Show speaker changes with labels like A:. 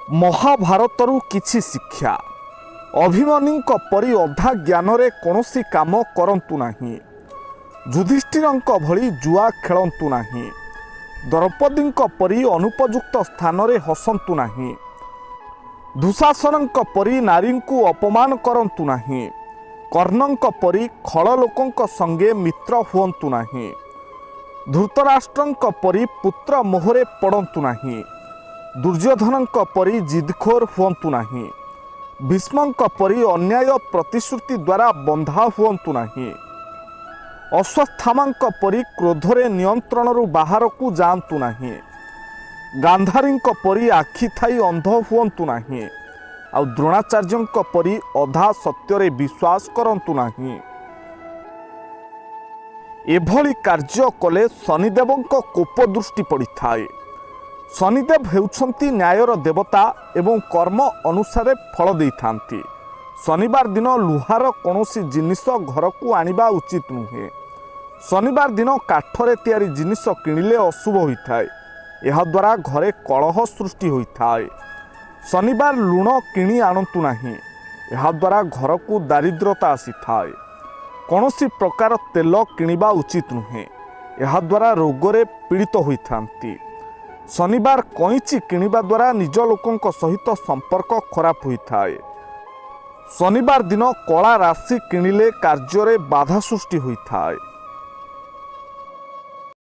A: ମହାଭାରତରୁ କିଛି ଶିକ୍ଷା। ଅଭିମନ୍ୟୁଙ୍କ ପରି ଅଧା ଜ୍ଞାନରେ କୌଣସି କାମ କରନ୍ତୁ ନାହିଁ। ଯୁଧିଷ୍ଠିରଙ୍କ ଭଳି ଜୁଆ ଖେଳନ୍ତୁ ନାହିଁ। ଦ୍ରୌପଦୀଙ୍କ ପରି ଅନୁପଯୁକ୍ତ ସ୍ଥାନରେ ହସନ୍ତୁ ନାହିଁ। ଦୁଶାସନଙ୍କ ପରି ନାରୀଙ୍କୁ ଅପମାନ କରନ୍ତୁ ନାହିଁ। କର୍ଣ୍ଣଙ୍କ ପରି ଖଳ ଲୋକଙ୍କ ସଙ୍ଗେ ମିତ୍ର ହୁଅନ୍ତୁ ନାହିଁ। ଧୃତରାଷ୍ଟ୍ରଙ୍କ ପରି ପୁତ୍ର ମୋହରେ ପଡ଼ନ୍ତୁ ନାହିଁ। ଦୁର୍ଯ୍ୟୋଧନଙ୍କ ପରି ଜିଦଖୋର ହୁଅନ୍ତୁ ନାହିଁ। ଭୀଷ୍ମଙ୍କ ପରି ଅନ୍ୟାୟ ପ୍ରତିଶ୍ରୁତି ଦ୍ୱାରା ବନ୍ଧା ହୁଅନ୍ତୁ ନାହିଁ। ଅଶ୍ୱତ୍ଥାମାଙ୍କ ପରି କ୍ରୋଧରେ ନିୟନ୍ତ୍ରଣରୁ ବାହାରକୁ ଯାଆନ୍ତୁ ନାହିଁ। ଗାନ୍ଧାରୀଙ୍କ ପରି ଆଖି ଥାଇ ଅନ୍ଧ ହୁଅନ୍ତୁ ନାହିଁ। ଆଉ ଦ୍ରୋଣାଚାର୍ଯ୍ୟଙ୍କ ପରି ଅଧା ସତ୍ୟରେ ବିଶ୍ୱାସ କରନ୍ତୁ ନାହିଁ। ଏଭଳି କାର୍ଯ୍ୟ କଲେ ଶନିଦେବଙ୍କ କୋପ ଦୃଷ୍ଟି ପଡ଼ିଥାଏ। ଶନିଦେବ ହେଉଛନ୍ତି ନ୍ୟାୟର ଦେବତା ଏବଂ କର୍ମ ଅନୁସାରେ ଫଳ ଦେଇଥାନ୍ତି। ଶନିବାର ଦିନ ଲୁହାର କୌଣସି ଜିନିଷ ଘରକୁ ଆଣିବା ଉଚିତ ନୁହେଁ। ଶନିବାର ଦିନ କାଠରେ ତିଆରି ଜିନିଷ କିଣିଲେ ଅଶୁଭ ହୋଇଥାଏ। ଏହାଦ୍ୱାରା ଘରେ କଳହ ସୃଷ୍ଟି ହୋଇଥାଏ। ଶନିବାର ଲୁଣ କିଣି ଆଣନ୍ତୁ ନାହିଁ। ଏହାଦ୍ୱାରା ଘରକୁ ଦାରିଦ୍ରତା ଆସିଥାଏ। କୌଣସି ପ୍ରକାର ତେଲ କିଣିବା ଉଚିତ ନୁହେଁ। ଏହାଦ୍ୱାରା ରୋଗରେ ପୀଡ଼ିତ ହୋଇଥାନ୍ତି। ଶନିବାର କଇଁଚି କିଣିବା ଦ୍ୱାରା ନିଜ ଲୋକଙ୍କ ସହିତ ସମ୍ପର୍କ ଖରାପ ହୋଇଥାଏ। ଶନିବାର ଦିନ କଳା ରାଶି କିଣିଲେ କାର୍ଯ୍ୟରେ ବାଧା ସୃଷ୍ଟି ହୋଇଥାଏ।